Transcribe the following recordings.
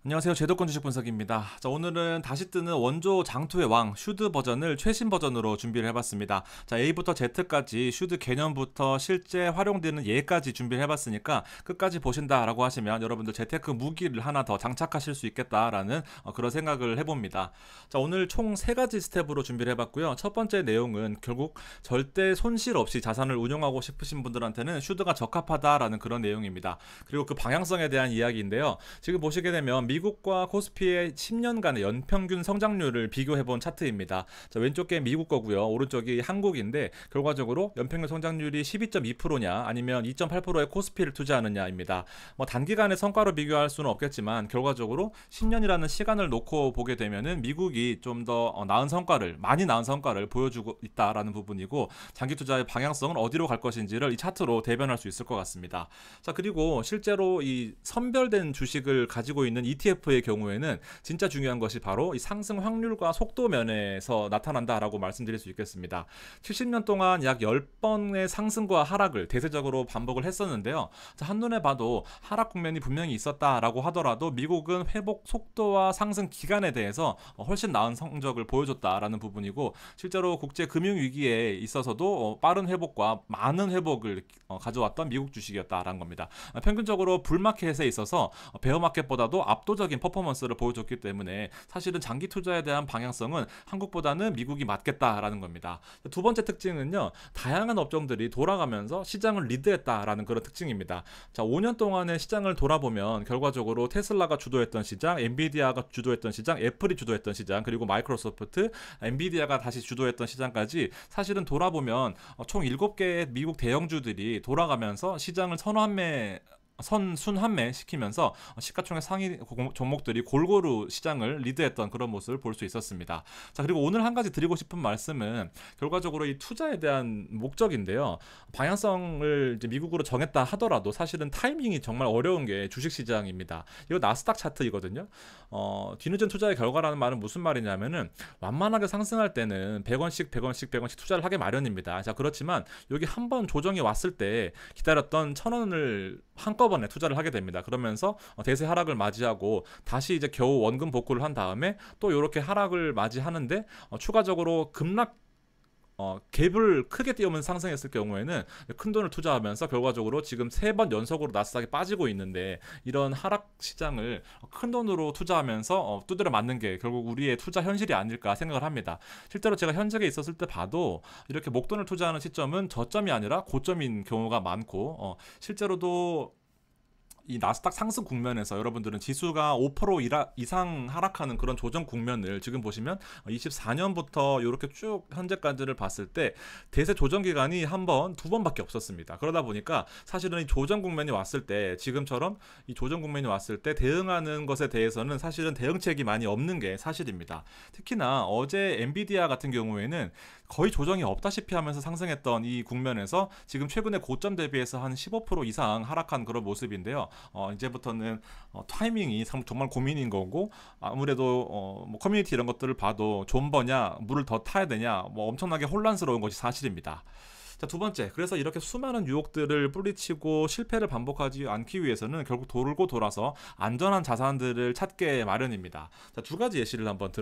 안녕하세요. 제도권 주식 분석입니다. 자, 오늘은 다시 뜨는 원조 장투의 왕 슈드 버전을 최신 버전으로 준비를 해봤습니다. 자, A부터 Z까지 슈드 개념부터 실제 활용되는 예까지 준비를 해봤으니까 끝까지 보신다라고 하시면 여러분들 재테크 무기를 하나 더 장착하실 수 있겠다라는 그런 생각을 해봅니다. 자, 오늘 총 3가지 스텝으로 준비를 해봤고요. 첫 번째 내용은 결국 절대 손실 없이 자산을 운용하고 싶으신 분들한테는 슈드가 적합하다라는 그런 내용입니다. 그리고 그 방향성에 대한 이야기인데요. 지금 보시게 되면 미국과 코스피의 10년간의 연평균 성장률을 비교해본 차트입니다. 자, 왼쪽 게 미국 거고요. 오른쪽이 한국인데 결과적으로 연평균 성장률이 12.2%냐 아니면 2.8%의 코스피를 투자하느냐입니다. 뭐 단기간의 성과로 비교할 수는 없겠지만 결과적으로 10년이라는 시간을 놓고 보게 되면은 미국이 좀 더 나은 성과를 많이 나은 성과를 보여주고 있다라는 부분이고 장기 투자의 방향성은 어디로 갈 것인지를 이 차트로 대변할 수 있을 것 같습니다. 자, 그리고 실제로 이 선별된 주식을 가지고 있는 ETF의 경우에는 진짜 중요한 것이 바로 이 상승 확률과 속도 면에서 나타난다라고 말씀드릴 수 있겠습니다. 70년 동안 약 10번의 상승과 하락을 대세적으로 반복을 했었는데요. 자, 한눈에 봐도 하락 국면이 분명히 있었다라고 하더라도 미국은 회복 속도와 상승 기간에 대해서 훨씬 나은 성적을 보여줬다라는 부분이고 실제로 국제 금융 위기에 있어서도 빠른 회복과 많은 회복을 가져왔던 미국 주식이었다라는 겁니다. 평균적으로 불마켓에 있어서 베어마켓보다도 압도적인 퍼포먼스를 보여줬기 때문에 사실은 장기 투자에 대한 방향성은 한국보다는 미국이 맞겠다라는 겁니다. 두 번째 특징은요, 다양한 업종들이 돌아가면서 시장을 리드했다라는 그런 특징입니다. 자, 5년 동안의 시장을 돌아보면 결과적으로 테슬라가 주도했던 시장, 엔비디아가 주도했던 시장, 애플이 주도했던 시장, 그리고 마이크로소프트, 엔비디아가 다시 주도했던 시장까지 사실은 돌아보면 총 7개의 미국 대형주들이 돌아가면서 시장을 순환매 시키면서 시가총액 상위 종목들이 골고루 시장을 리드했던 그런 모습을 볼 수 있었습니다. 자, 그리고 오늘 한 가지 드리고 싶은 말씀은 결과적으로 이 투자에 대한 목적인데요. 방향성을 이제 미국으로 정했다 하더라도 사실은 타이밍이 정말 어려운 게 주식시장입니다. 이거 나스닥 차트이거든요. 뒤늦은 투자의 결과라는 말은 무슨 말이냐면은 완만하게 상승할 때는 100원씩 100원씩 100원씩 투자를 하게 마련입니다. 자, 그렇지만 여기 한번 조정이 왔을 때 기다렸던 1,000원을 한꺼번에 투자를 하게 됩니다. 그러면서 대세 하락을 맞이하고 다시 이제 겨우 원금 복구를 한 다음에 또 이렇게 하락을 맞이하는데 추가적으로 급락 갭을 크게 띄우면서 상승했을 경우에는 큰 돈을 투자하면서 결과적으로 지금 3번 연속으로 나스닥이 빠지고 있는데 이런 하락 시장을 큰 돈으로 투자하면서 두드려 맞는 게 결국 우리의 투자 현실이 아닐까 생각을 합니다. 실제로 제가 현직에 있었을 때 봐도 이렇게 목돈을 투자하는 시점은 저점이 아니라 고점인 경우가 많고 실제로도 이 나스닥 상승 국면에서 여러분들은 지수가 5% 이상 하락하는 그런 조정 국면을 지금 보시면 24년부터 이렇게 쭉 현재까지를 봤을 때 대세 조정 기간이 한 번, 두 번밖에 없었습니다. 그러다 보니까 사실은 이 조정 국면이 왔을 때 지금처럼 이 조정 국면이 왔을 때 대응하는 것에 대해서는 사실은 대응책이 많이 없는 게 사실입니다. 특히나 어제 엔비디아 같은 경우에는 거의 조정이 없다시피 하면서 상승했던 이 국면에서 지금 최근에 고점 대비해서 한 15% 이상 하락한 그런 모습인데요. 이제부터는 타이밍이 정말 고민인 거고 아무래도 뭐 커뮤니티 이런 것들을 봐도 존버냐 물을 더 타야 되냐 뭐 엄청나게 혼란스러운 것이 사실입니다. 자, 두 번째, 그래서 이렇게 수많은 유혹들을 뿌리치고 실패를 반복하지 않기 위해서는 결국 돌고 돌아서 안전한 자산들을 찾게 마련입니다. 자, 두 가지 예시를 한번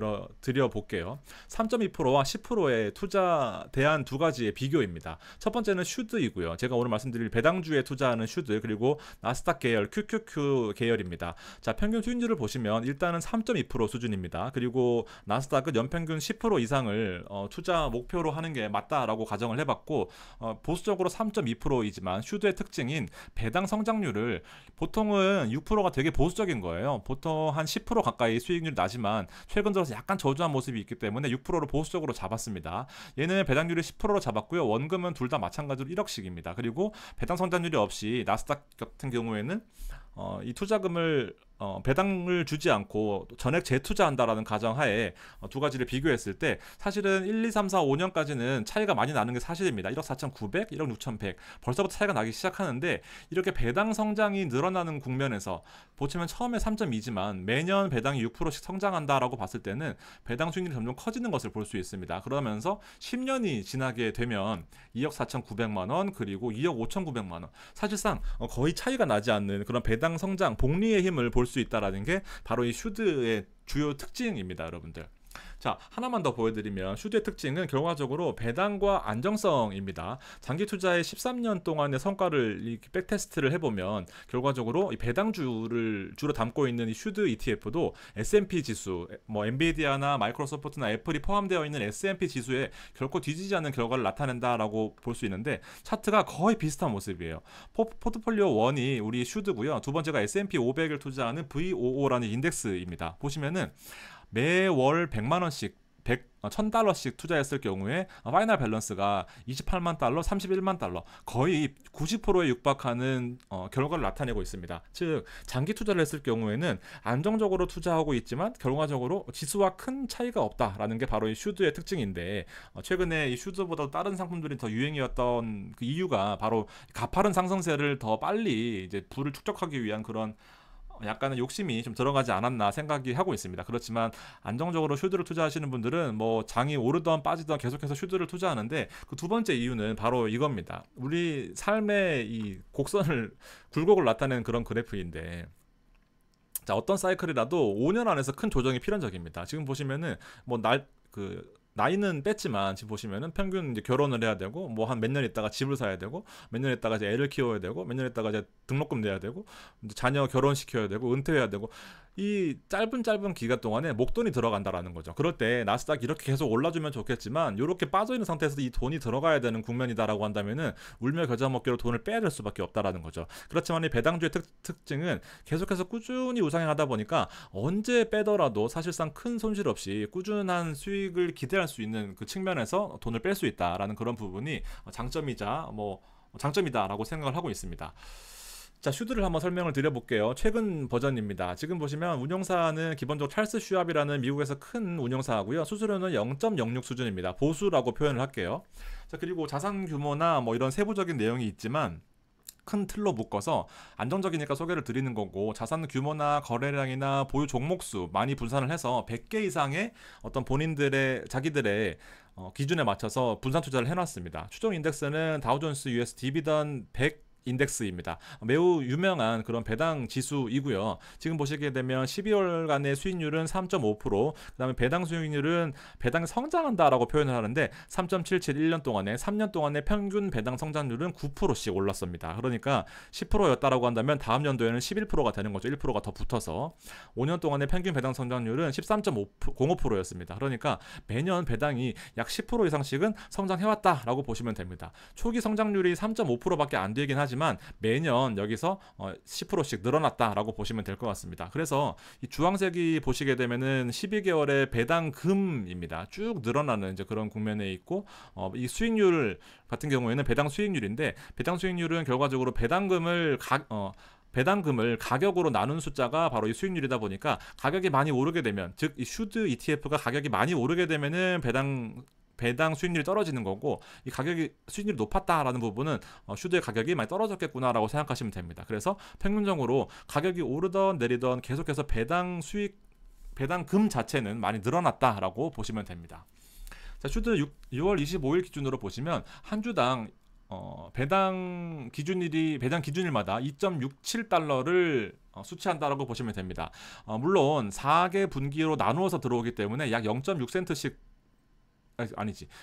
드려볼게요. 3.2%와 10%의 투자 대안 두 가지의 비교입니다. 첫 번째는 슈드이고요. 제가 오늘 말씀드릴 배당주에 투자하는 슈드, 그리고 나스닥 계열 QQQ 계열입니다. 자, 평균 수익률을 보시면 일단은 3.2% 수준입니다. 그리고 나스닥은 연평균 10% 이상을 투자 목표로 하는 게 맞다라고 가정을 해봤고 보수적으로 3.2%이지만 슈드의 특징인 배당 성장률을 보통은 6%가 되게 보수적인 거예요. 보통 한 10% 가까이 수익률이 나지만 최근 들어서 약간 저조한 모습이 있기 때문에 6%를 보수적으로 잡았습니다. 얘는 배당률이 10%로 잡았고요. 원금은 둘 다 마찬가지로 1억씩입니다. 그리고 배당 성장률이 없이 나스닥 같은 경우에는 이 투자금을 배당을 주지 않고 전액 재투자한다라는 가정하에 두 가지를 비교했을 때 사실은 1, 2, 3, 4, 5년까지는 차이가 많이 나는 게 사실입니다. 1억 4,900, 1억 6,100 벌써부터 차이가 나기 시작하는데 이렇게 배당 성장이 늘어나는 국면에서 보시면 처음에 3.2지만 매년 배당이 6%씩 성장한다라고 봤을 때는 배당 수익률이 점점 커지는 것을 볼 수 있습니다. 그러면서 10년이 지나게 되면 2억 4,900만 원 그리고 2억 5,900만 원 사실상 거의 차이가 나지 않는 그런 배당 성장 복리의 힘을 볼 수 있다라는 게 바로 이 슈드의 주요 특징입니다, 여러분들. 자, 하나만 더 보여드리면 슈드의 특징은 결과적으로 배당과 안정성입니다. 장기 투자의 13년 동안의 성과를 백테스트를 해보면 결과적으로 이 배당주를 주로 담고 있는 이 슈드 ETF도 S&P 지수, 뭐 엔비디아나 마이크로소프트나 애플이 포함되어 있는 S&P 지수에 결코 뒤지지 않는 결과를 나타낸다라고 볼 수 있는데 차트가 거의 비슷한 모습이에요. 포트폴리오 1이 우리 슈드고요. 두 번째가 S&P 500을 투자하는 VOO라는 인덱스입니다. 보시면은 매월 100만원씩 1000달러씩 투자했을 경우에 파이널 밸런스가 28만 달러, 31만 달러 거의 90%에 육박하는 결과를 나타내고 있습니다. 즉 장기 투자를 했을 경우에는 안정적으로 투자하고 있지만 결과적으로 지수와 큰 차이가 없다라는 게 바로 이 슈드의 특징인데 최근에 이 슈드보다 다른 상품들이 더 유행이었던 그 이유가 바로 가파른 상승세를 더 빨리 이제 부를 축적하기 위한 그런 약간의 욕심이 좀 들어가지 않았나 생각이 하고 있습니다. 그렇지만 안정적으로 슈드를 투자하시는 분들은 뭐 장이 오르던 빠지던 계속해서 슈드를 투자하는데 그 두 번째 이유는 바로 이겁니다. 우리 삶의 이 곡선을 굴곡을 나타내는 그런 그래프인데 자, 어떤 사이클이라도 5년 안에서 큰 조정이 필연적입니다. 지금 보시면은 나이는 뺐지만 지금 보시면은 평균 이제 결혼을 해야 되고 뭐 한 몇 년 있다가 집을 사야 되고 몇 년 있다가 이제 애를 키워야 되고 몇 년 있다가 이제 등록금 내야 되고 이제 자녀 결혼시켜야 되고 은퇴해야 되고 이 짧은 기간 동안에 목돈이 들어간다라는 거죠. 그럴 때 나스닥 이렇게 계속 올라주면 좋겠지만 이렇게 빠져 있는 상태에서 이 돈이 들어가야 되는 국면이다라고 한다면은 울며 겨자 먹기로 돈을 빼야 될 수밖에 없다라는 거죠. 그렇지만 이 배당주의 특징은 계속해서 꾸준히 우상향하다 보니까 언제 빼더라도 사실상 큰 손실 없이 꾸준한 수익을 기대할 수 있는 그 측면에서 돈을 뺄 수 있다라는 그런 부분이 장점이다라고 생각을 하고 있습니다. 자, 슈드를 한번 설명을 드려볼게요. 최근 버전입니다. 지금 보시면 운영사는 기본적으로 찰스 슈왑이라는 미국에서 큰 운영사하고요. 수수료는 0.06 수준입니다. 보수라고 표현을 할게요. 자, 그리고 자산 규모나 뭐 이런 세부적인 내용이 있지만 큰 틀로 묶어서 안정적이니까 소개를 드리는 거고 자산 규모나 거래량이나 보유 종목수 많이 분산을 해서 100개 이상의 어떤 자기들의 기준에 맞춰서 분산 투자를 해놨습니다. 추종 인덱스는 다우존스 US 디비던 100 인덱스입니다. 매우 유명한 그런 배당 지수이고요. 지금 보시게 되면 12월간의 수익률은 3.5%, 그 다음에 배당 수익률은 배당이 성장한다라고 표현을 하는데 3.77 1년 동안에 3년 동안의 평균 배당 성장률은 9%씩 올랐습니다. 그러니까 10%였다라고 한다면 다음 연도에는 11%가 되는 거죠. 1%가 더 붙어서 5년 동안의 평균 배당 성장률은 13.05%였습니다. 그러니까 매년 배당이 약 10% 이상씩은 성장해왔다라고 보시면 됩니다. 초기 성장률이 3.5%밖에 안 되긴 하지만 매년 여기서 10%씩 늘어났다라고 보시면 될 것 같습니다. 그래서 이 주황색이 보시게 되면은 12개월의 배당금입니다. 쭉 늘어나는 이제 그런 국면에 있고 이 수익률 같은 경우에는 배당 수익률인데 배당 수익률은 결과적으로 배당금을 가격으로 나눈 숫자가 바로 이 수익률이다 보니까 가격이 많이 오르게 되면 즉 이 슈드 ETF가 가격이 많이 오르게 되면은 배당 수익률이 떨어지는 거고 이 가격이 수익률이 높았다라는 부분은 슈드의 가격이 많이 떨어졌겠구나라고 생각하시면 됩니다. 그래서 평균적으로 가격이 오르던 내리던 계속해서 배당금 자체는 많이 늘어났다라고 보시면 됩니다. 자, 슈드 6월 25일 기준으로 보시면 한 주당 배당 기준일마다 2.67달러를 수치한다라고 보시면 됩니다. 물론 4개 분기로 나누어서 들어오기 때문에 약 0.6센트씩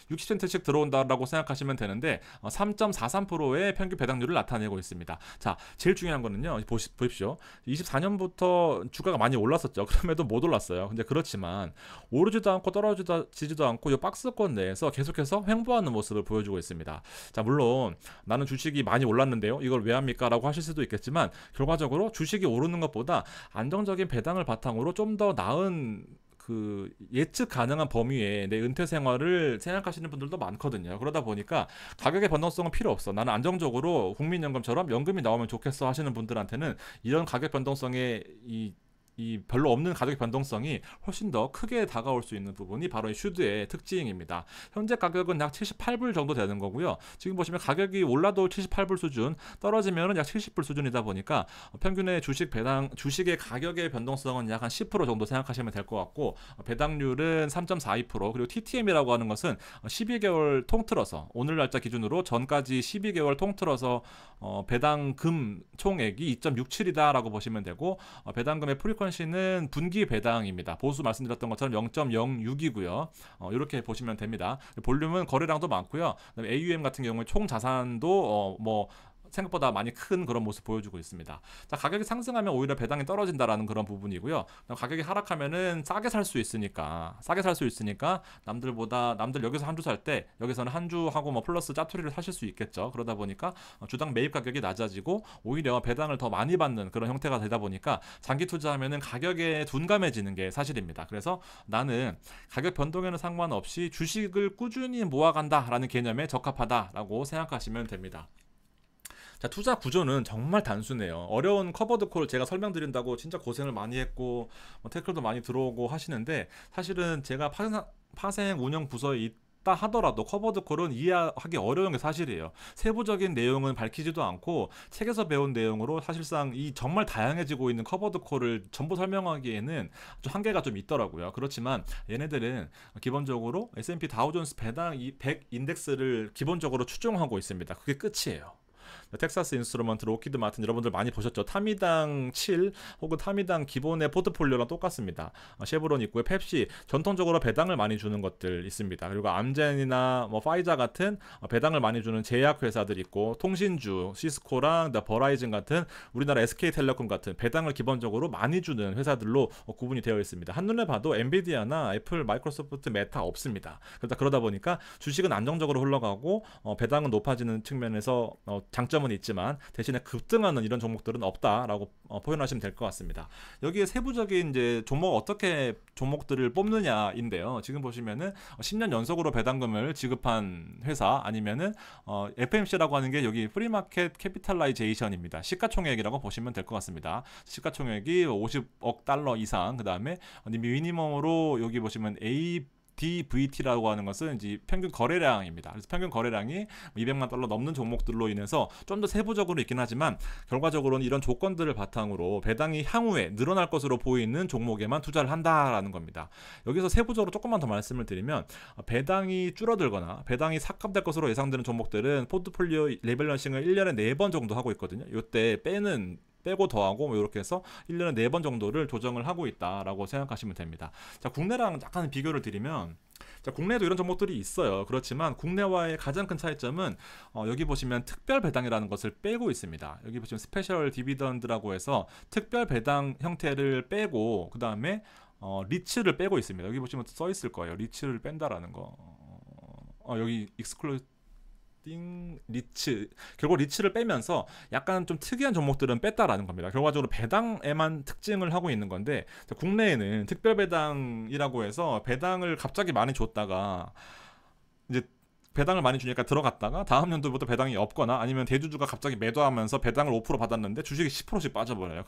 60센트씩 들어온다라고 생각하시면 되는데 3.43%의 평균 배당률을 나타내고 있습니다. 자, 제일 중요한 거는요. 보십시오. 24년부터 주가가 많이 올랐었죠. 그럼에도 못 올랐어요. 근데 그렇지만 오르지도 않고 떨어지지도 않고 이 박스권 내에서 계속해서 횡보하는 모습을 보여주고 있습니다. 자, 물론 나는 주식이 많이 올랐는데요. 이걸 왜 합니까? 라고 하실 수도 있겠지만 결과적으로 주식이 오르는 것보다 안정적인 배당을 바탕으로 좀 더 나은 그 예측 가능한 범위에 내 은퇴 생활을 생각하시는 분들도 많거든요. 그러다 보니까 가격의 변동성은 필요 없어. 나는 안정적으로 국민연금처럼 연금이 나오면 좋겠어 하시는 분들한테는 이런 가격 변동성의 이 이 별로 없는 가격 변동성이 훨씬 더 크게 다가올 수 있는 부분이 바로 이 슈드의 특징입니다. 현재 가격은 약 78불 정도 되는 거고요. 지금 보시면 가격이 올라도 78불 수준, 떨어지면 약 70불 수준이다 보니까 평균의 주식의 가격의 변동성은 약 한 10% 정도 생각하시면 될 것 같고, 배당률은 3.42%, 그리고 TTM이라고 하는 것은 12개월 통틀어서, 오늘 날짜 기준으로 전까지 12개월 통틀어서 배당금 총액이 2.67이다라고 보시면 되고, 배당금의 프리퀀시는 분기 배당입니다. 보수 말씀드렸던 것처럼 0.06이고요. 이렇게 보시면 됩니다. 볼륨은 거래량도 많고요. 그다음에 AUM 같은 경우에 총 자산도 생각보다 많이 큰 그런 모습 보여주고 있습니다. 자, 가격이 상승하면 오히려 배당이 떨어진다라는 그런 부분이고요. 가격이 하락하면은 싸게 살 수 있으니까 남들 여기서 한 주 살 때 여기서는 한 주 하고 플러스 짜투리를 사실 수 있겠죠. 그러다 보니까 주당 매입 가격이 낮아지고 오히려 배당을 더 많이 받는 그런 형태가 되다 보니까 장기 투자하면은 가격에 둔감해지는 게 사실입니다. 그래서 나는 가격 변동에는 상관없이 주식을 꾸준히 모아간다라는 개념에 적합하다라고 생각하시면 됩니다. 자, 투자 구조는 정말 단순해요. 어려운 커버드 콜 제가 설명드린다고 진짜 고생을 많이 했고 태클도 많이 들어오고 하시는데, 사실은 제가 파생 운영 부서에 있다 하더라도 커버드 콜은 이해하기 어려운 게 사실이에요. 세부적인 내용은 밝히지도 않고 책에서 배운 내용으로 사실상 이 정말 다양해지고 있는 커버드 콜을 전부 설명하기에는 좀 한계가 좀 있더라고요. 그렇지만 얘네들은 기본적으로 S&P 다우존스 배당 100 인덱스를 기본적으로 추종하고 있습니다. 그게 끝이에요. 텍사스 인스트루먼트, 로키드 마틴 여러분들 많이 보셨죠? 타미당 7 혹은 타미당 기본의 포트폴리오랑 똑같습니다. 쉐브론 있고요. 펩시 전통적으로 배당을 많이 주는 것들 있습니다. 그리고 암젠이나 파이자 같은 배당을 많이 주는 제약 회사들 있고, 통신주 시스코랑 버라이즌 같은 우리나라 SK텔레콤 같은 배당을 기본적으로 많이 주는 회사들로 구분이 되어 있습니다. 한눈에 봐도 엔비디아나 애플, 마이크로소프트, 메타 없습니다. 그러다 보니까 주식은 안정적으로 흘러가고 배당은 높아지는 측면에서 장점은 있지만 대신에 급등하는 이런 종목들은 없다라고 표현하시면 될 것 같습니다. 여기에 세부적인 이제 어떻게 종목들을 뽑느냐인데요. 지금 보시면은 10년 연속으로 배당금을 지급한 회사, 아니면은 FMC라고 하는 게 여기 프리마켓 캐피탈라이제이션입니다. 시가총액이라고 보시면 될 것 같습니다. 시가총액이 50억 달러 이상, 그 다음에 미니멈으로 여기 보시면 DVT라고 하는 것은 이제 평균 거래량입니다. 그래서 평균 거래량이 200만 달러 넘는 종목들로 인해서 좀 더 세부적으로 있긴 하지만, 결과적으로는 이런 조건들을 바탕으로 배당이 향후에 늘어날 것으로 보이는 종목에만 투자를 한다라는 겁니다. 여기서 세부적으로 조금만 더 말씀을 드리면, 배당이 줄어들거나 배당이 삭감될 것으로 예상되는 종목들은 포트폴리오 리밸런싱을 1년에 4번 정도 하고 있거든요. 이때 빼고 더하고 이렇게 해서 1년에 4번 정도를 조정을 하고 있다라고 생각하시면 됩니다. 자, 국내랑 약간 비교를 드리면, 자, 국내에도 이런 종목들이 있어요. 그렇지만 국내와의 가장 큰 차이점은 여기 보시면 특별 배당이라는 것을 빼고 있습니다. 여기 보시면 스페셜 디비던드라고 해서 특별 배당 형태를 빼고, 그 다음에 리츠를 빼고 있습니다. 여기 보시면 써 있을 거예요. 리츠를 뺀다라는 거. 여기 리츠, 결국 리츠를 빼면서 약간 좀 특이한 종목들은 뺐다라는 겁니다. 결과적으로 배당에만 특징을 하고 있는 건데, 국내에는 특별 배당이라고 해서 배당을 갑자기 많이 줬다가 이제 배당을 많이 주니까 들어갔다가 다음 연도부터 배당이 없거나, 아니면 대주주가 갑자기 매도하면서 배당을 5% 받았는데 주식이 10%씩 빠져버려요.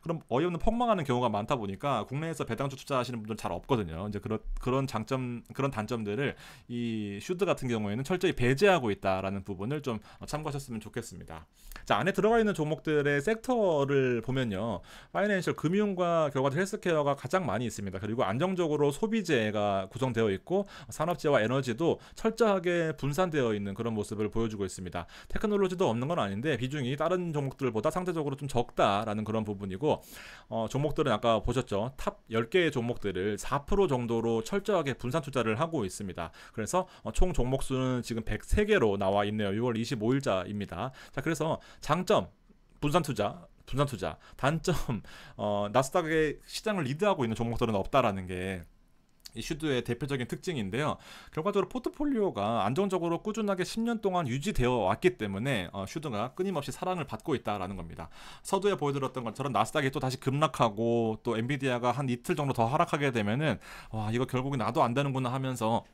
그런 어이없는 폭망하는 경우가 많다 보니까 국내에서 배당주 투자하시는 분들 잘 없거든요. 이제 그런 단점들을 이 슈드 같은 경우에는 철저히 배제하고 있다라는 부분을 좀 참고하셨으면 좋겠습니다. 자, 안에 들어가 있는 종목들의 섹터를 보면요, 파이낸셜, 금융과 결과적으로 헬스케어가 가장 많이 있습니다. 그리고 안정적으로 소비재가 구성되어 있고, 산업재와 에너지도 철저하게 분산되어 있는 그런 모습을 보여주고 있습니다. 테크놀로지도 없는 건 아닌데 비중이 다른 종목들보다 상대적으로 좀 적다라는 그런 부분이고, 종목들은 아까 보셨죠? 탑 10개의 종목들을 4% 정도로 철저하게 분산 투자를 하고 있습니다. 그래서 총 종목 수는 지금 103개로 나와 있네요. 6월 25일자입니다. 자, 그래서 장점 분산 투자, 단점 나스닥의 시장을 리드하고 있는 종목들은 없다라는 게 이 슈드의 대표적인 특징인데요. 결과적으로 포트폴리오가 안정적으로 꾸준하게 10년 동안 유지되어 왔기 때문에 슈드가 끊임없이 사랑을 받고 있다라는 겁니다. 서두에 보여드렸던 것처럼 나스닥이 또 다시 급락하고 또 엔비디아가 한 이틀 정도 더 하락하게 되면은 이거 결국엔 나도 안 되는구나 하면서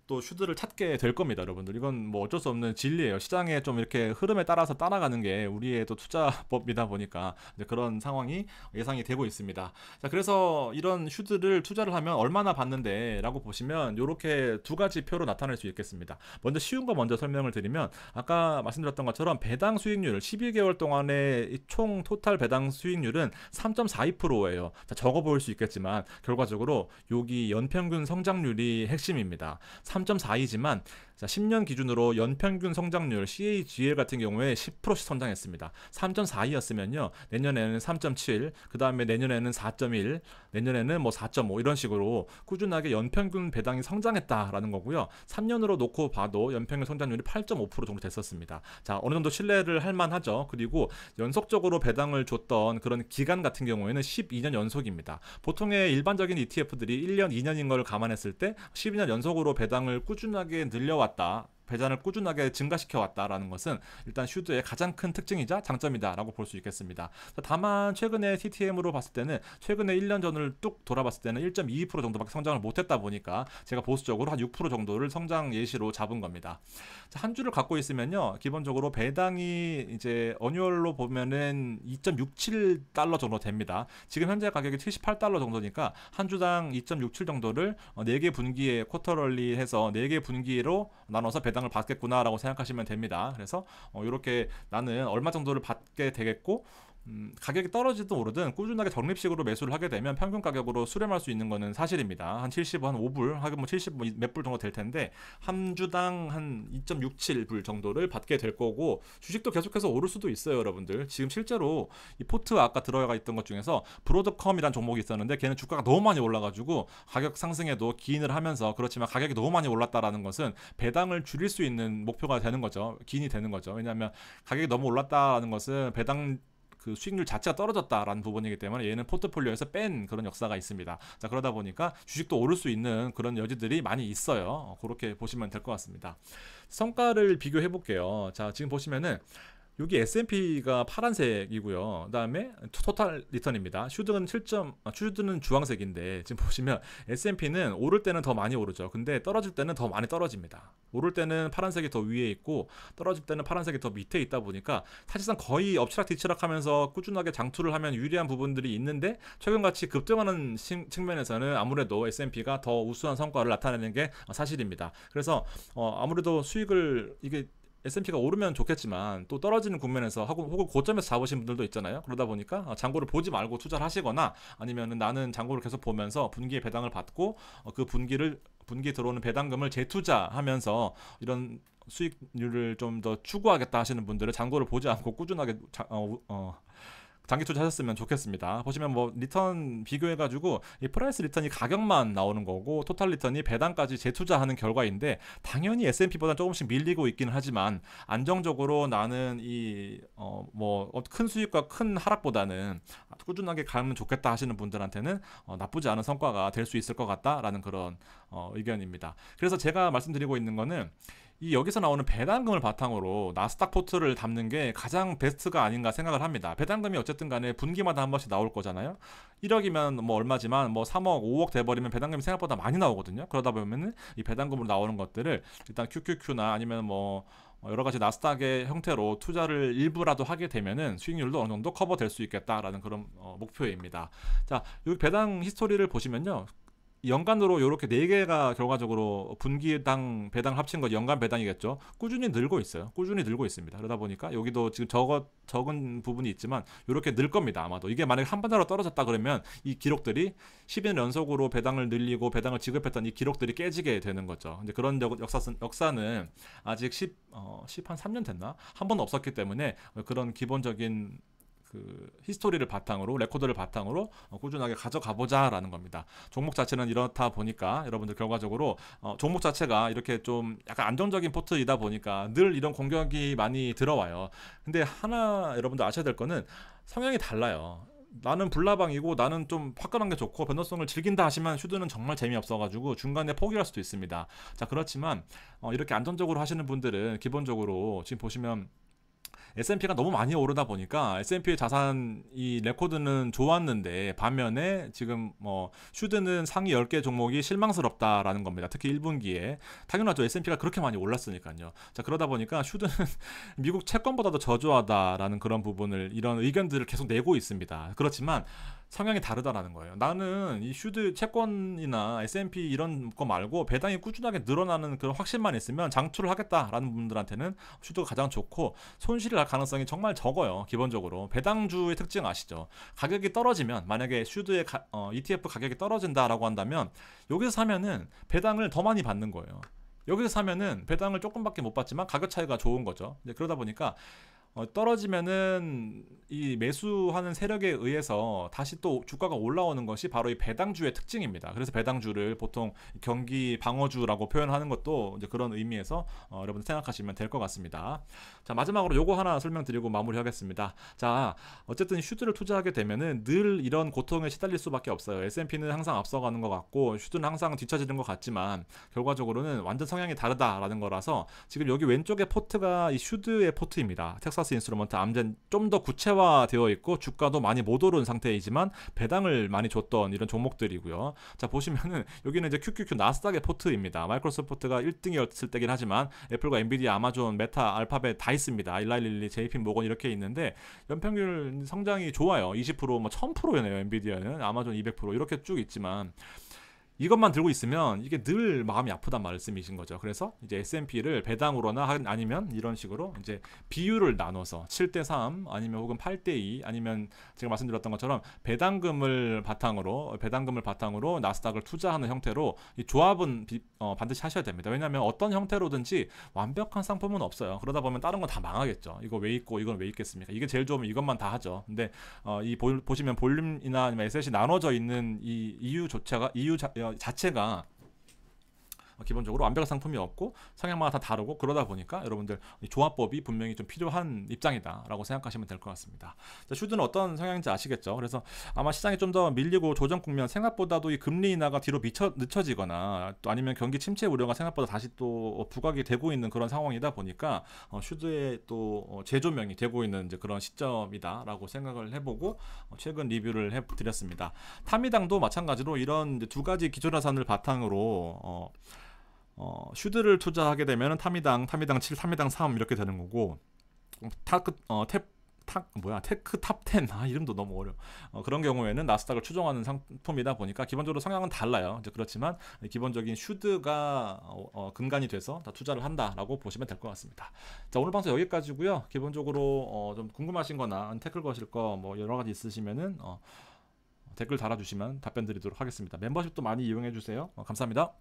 또 슈드를 찾게 될 겁니다, 여러분들. 이건 뭐 어쩔 수 없는 진리예요. 시장에 좀 이렇게 흐름에 따라서 따라가는 게 우리의 또 투자법이다 보니까 이제 그런 상황이 예상이 되고 있습니다. 자, 그래서 이런 슈드를 투자를 하면 얼마나 받는데 라고 보시면 이렇게 두 가지 표로 나타낼 수 있겠습니다. 먼저 쉬운 거 먼저 설명을 드리면, 아까 말씀드렸던 것처럼 배당 수익률 12개월 동안의 총 토탈 배당 수익률은 3.42%예요. 자, 적어 보일 수 있겠지만 결과적으로 여기 연평균 성장률이 핵심입니다. 3.42지만 자, 10년 기준으로 연평균 성장률 CAGR 같은 경우에 10%씩 성장했습니다. 3.42였으면요. 내년에는 3.7, 그 다음에 내년에는 4.1, 내년에는 뭐 4.5 이런 식으로 꾸준하게 연평균 배당이 성장했다라는 거고요. 3년으로 놓고 봐도 연평균 성장률이 8.5% 정도 됐었습니다. 자, 어느 정도 신뢰를 할 만하죠. 그리고 연속적으로 배당을 줬던 그런 기간 같은 경우에는 12년 연속입니다. 보통의 일반적인 ETF들이 1년, 2년인 걸 감안했을 때 12년 연속으로 배당을 꾸준하게 늘려왔다, 배당을 꾸준하게 증가시켜 왔다라는 것은 일단 슈드의 가장 큰 특징이자 장점이다라고 볼 수 있겠습니다. 다만 최근에 TTM으로 봤을 때는 최근에 1년 전을 뚝 돌아봤을 때는 1.22% 정도밖에 성장을 못했다 보니까 제가 보수적으로 한 6% 정도를 성장 예시로 잡은 겁니다. 자, 한 주를 갖고 있으면요, 기본적으로 배당이 이제 어뉴얼로 보면은 2.67달러 정도 됩니다. 지금 현재 가격이 78달러 정도니까 한 주당 2.67 정도를 4개 분기에 쿼터럴리 해서 4개 분기로 나눠서 배당을 받겠구나라고 생각하시면 됩니다. 그래서 이렇게 나는 얼마 정도를 받게 되겠고, 가격이 떨어지든 오르든 꾸준하게 적립식으로 매수를 하게 되면 평균 가격으로 수렴할 수 있는 것은 사실입니다. 한 70, 한 5불, 하긴 뭐 70 몇 불 정도 될 텐데 한 주당 한 2.67불 정도를 받게 될 거고, 주식도 계속해서 오를 수도 있어요, 여러분들. 지금 실제로 이 포트 아까 들어가 있던 것 중에서 브로드컴이란 종목이 있었는데 걔는 주가가 너무 많이 올라가지고 가격 상승에도 기인을 하면서, 그렇지만 가격이 너무 많이 올랐다라는 것은 배당을 줄일 수 있는 목표가 되는 거죠. 기인이 되는 거죠. 왜냐하면 가격이 너무 올랐다라는 것은 배당 그 수익률 자체가 떨어졌다라는 부분이기 때문에 얘는 포트폴리오에서 뺀 그런 역사가 있습니다. 자, 그러다 보니까 주식도 오를 수 있는 그런 여지들이 많이 있어요. 그렇게 보시면 될 것 같습니다. 성과를 비교해 볼게요. 자, 지금 보시면은 여기 S&P가 파란색이고요. 그다음에 토탈 리턴입니다. 슈드는 주황색인데 지금 보시면 S&P는 오를 때는 더 많이 오르죠. 근데 떨어질 때는 더 많이 떨어집니다. 오를 때는 파란색이 더 위에 있고 떨어질 때는 파란색이 더 밑에 있다 보니까 사실상 거의 엎치락뒤치락하면서 꾸준하게 장투를 하면 유리한 부분들이 있는데, 최근같이 급등하는 측면에서는 아무래도 S&P가 더 우수한 성과를 나타내는 게 사실입니다. 그래서 아무래도 수익을 이게 S&P가 오르면 좋겠지만 또 떨어지는 국면에서 혹은 고점에서 잡으신 분들도 있잖아요. 그러다 보니까 장고를 보지 말고 투자를 하시거나, 아니면 나는 장고를 계속 보면서 분기에 배당을 받고 그 분기에 들어오는 배당금을 재투자하면서 이런 수익률을 좀 더 추구하겠다 하시는 분들은 장고를 보지 않고 꾸준하게 장기 투자하셨으면 좋겠습니다. 보시면 뭐 리턴 비교해가지고 이 프라이스 리턴이 가격만 나오는 거고 토탈 리턴이 배당까지 재투자하는 결과인데, 당연히 S&P보다 조금씩 밀리고 있긴 하지만 안정적으로 나는 이 뭐 큰 수익과 큰 하락보다는 꾸준하게 가면 좋겠다 하시는 분들한테는 나쁘지 않은 성과가 될 수 있을 것 같다라는 그런 의견입니다. 그래서 제가 말씀드리고 있는 거는 이 여기서 나오는 배당금을 바탕으로 나스닥 포트를 담는 게 가장 베스트가 아닌가 생각을 합니다. 배당금이 어쨌든 간에 분기마다 한 번씩 나올 거잖아요. 1억이면 뭐 얼마지만 뭐 3억, 5억 돼버리면 배당금이 생각보다 많이 나오거든요. 그러다 보면은 이 배당금으로 나오는 것들을 일단 QQQ나 아니면 뭐 여러 가지 나스닥의 형태로 투자를 일부라도 하게 되면은 수익률도 어느 정도 커버될 수 있겠다라는 그런 목표입니다. 자, 여기 배당 히스토리를 보시면요, 연간으로 이렇게 4개가 결과적으로 분기당 배당을 합친 거 연간 배당이겠죠. 꾸준히 늘고 있어요. 꾸준히 늘고 있습니다. 그러다 보니까 여기도 지금 적은 부분이 있지만 이렇게 늘 겁니다. 아마도 이게 만약에 한 번으로 떨어졌다 그러면 이 기록들이 10년 연속으로 배당을 늘리고 배당을 지급했던 이 기록들이 깨지게 되는 거죠. 근데 그런 역사는 아직 10한 3년 됐나? 한 번도 없었기 때문에 그런 기본적인 그 히스토리를 바탕으로, 레코드를 바탕으로 꾸준하게 가져가 보자라는 겁니다. 종목 자체는 이렇다 보니까 여러분들 결과적으로 종목 자체가 이렇게 좀 약간 안정적인 포트이다 보니까 늘 이런 공격이 많이 들어와요. 근데 하나 여러분들 아셔야 될 거는 성향이 달라요. 나는 불나방이고 나는 좀 화끈한 게 좋고 변동성을 즐긴다 하시면 슈드는 정말 재미없어가지고 중간에 포기할 수도 있습니다. 자, 그렇지만 이렇게 안정적으로 하시는 분들은 기본적으로 지금 보시면 S&P가 너무 많이 오르다 보니까 S&P의 자산 이 레코드는 좋았는데 반면에 지금 뭐 슈드는 상위 10개 종목이 실망스럽다라는 겁니다. 특히 1분기에 당연하죠. S&P가 그렇게 많이 올랐으니까요. 자, 그러다 보니까 슈드는 미국 채권보다도 저조하다라는 그런 부분을 이런 의견들을 계속 내고 있습니다. 그렇지만 성향이 다르다라는 거예요. 나는 이 슈드 채권이나 S&P 이런 거 말고 배당이 꾸준하게 늘어나는 그런 확신만 있으면 장투를 하겠다라는 분들한테는 슈드가 가장 좋고 손실을 할 가능성이 정말 적어요. 기본적으로 배당주의 특징 아시죠? 가격이 떨어지면 만약에 슈드의 ETF 가격이 떨어진다라고 한다면 여기서 사면은 배당을 더 많이 받는 거예요. 여기서 사면은 배당을 조금밖에 못 받지만 가격 차이가 좋은 거죠. 그러다 보니까 떨어지면은 이 매수하는 세력에 의해서 다시 또 주가가 올라오는 것이 바로 이 배당주의 특징입니다. 그래서 배당주를 보통 경기 방어주라고 표현하는 것도 이제 그런 의미에서 여러분 생각하시면 될 것 같습니다. 자, 마지막으로 요거 하나 설명드리고 마무리하겠습니다. 자, 어쨌든 슈드를 투자하게 되면은 늘 이런 고통에 시달릴 수밖에 없어요. S&P는 항상 앞서가는 것 같고 슈드는 항상 뒤처지는 것 같지만 결과적으로는 완전 성향이 다르다라는 거라서 지금 여기 왼쪽에 포트가 이 슈드의 포트입니다. 텍사스 인스트루먼트 암젠 좀 더 구체화되어 있고 주가도 많이 못 오른 상태이지만 배당을 많이 줬던 이런 종목들이고요. 자, 보시면은 여기는 이제 QQQ 나스닥의 포트입니다. 마이크로소프트가 1등이었을 때긴 하지만 애플과 엔비디아, 아마존, 메타, 알파벳 다 있습니다. 일라일릴리, JP 모건 이렇게 있는데 연평균 성장이 좋아요. 20%, 뭐 1000%였네요. 엔비디아는 아마존 200% 이렇게 쭉 있지만 이것만 들고 있으면 이게 늘 마음이 아프단 말씀이신 거죠. 그래서 이제 S&P를 배당으로나 아니면 이런 식으로 이제 비율을 나눠서 7대3 아니면 혹은 8대2 아니면 제가 말씀드렸던 것처럼 배당금을 바탕으로 나스닥을 투자하는 형태로 이 조합은 반드시 하셔야 됩니다. 왜냐하면 어떤 형태로든지 완벽한 상품은 없어요. 그러다 보면 다른 건 다 망하겠죠. 이거 왜 있고 이건 왜 있겠습니까? 이게 제일 좋으면 이것만 다 하죠. 근데 보시면 볼륨이나 아니면 에셋이 나눠져 있는 이 이유 자체가 기본적으로 완벽한 상품이 없고 성향마다 다 다르고 그러다 보니까 여러분들 조합법이 분명히 좀 필요한 입장이다라고 생각하시면 될 것 같습니다. 자, 슈드는 어떤 성향인지 아시겠죠? 그래서 아마 시장이 좀 더 밀리고 조정 국면 생각보다도 이 금리 인하가 뒤로 늦춰지거나 또 아니면 경기 침체 우려가 생각보다 다시 또 부각이 되고 있는 그런 상황이다 보니까 슈드의 또 재조명이 되고 있는 이제 그런 시점이다라고 생각을 해보고 최근 리뷰를 해드렸습니다. 타미당도 마찬가지로 이런 두 가지 기초자산을 바탕으로 슈드를 투자하게 되면 타미당 7, 타미당 3 이렇게 되는 거고 테크 탑 10 이름도 너무 어려워. 그런 경우에는 나스닥을 추종하는 상품이다 보니까 기본적으로 성향은 달라요. 이제 그렇지만 기본적인 슈드가 근간이 돼서 다 투자를 한다라고 보시면 될 것 같습니다. 자, 오늘 방송 여기까지고요. 기본적으로 좀 궁금하신거나 태클 거실 거 뭐 여러 가지 있으시면은 댓글 달아주시면 답변 드리도록 하겠습니다. 멤버십도 많이 이용해 주세요. 감사합니다.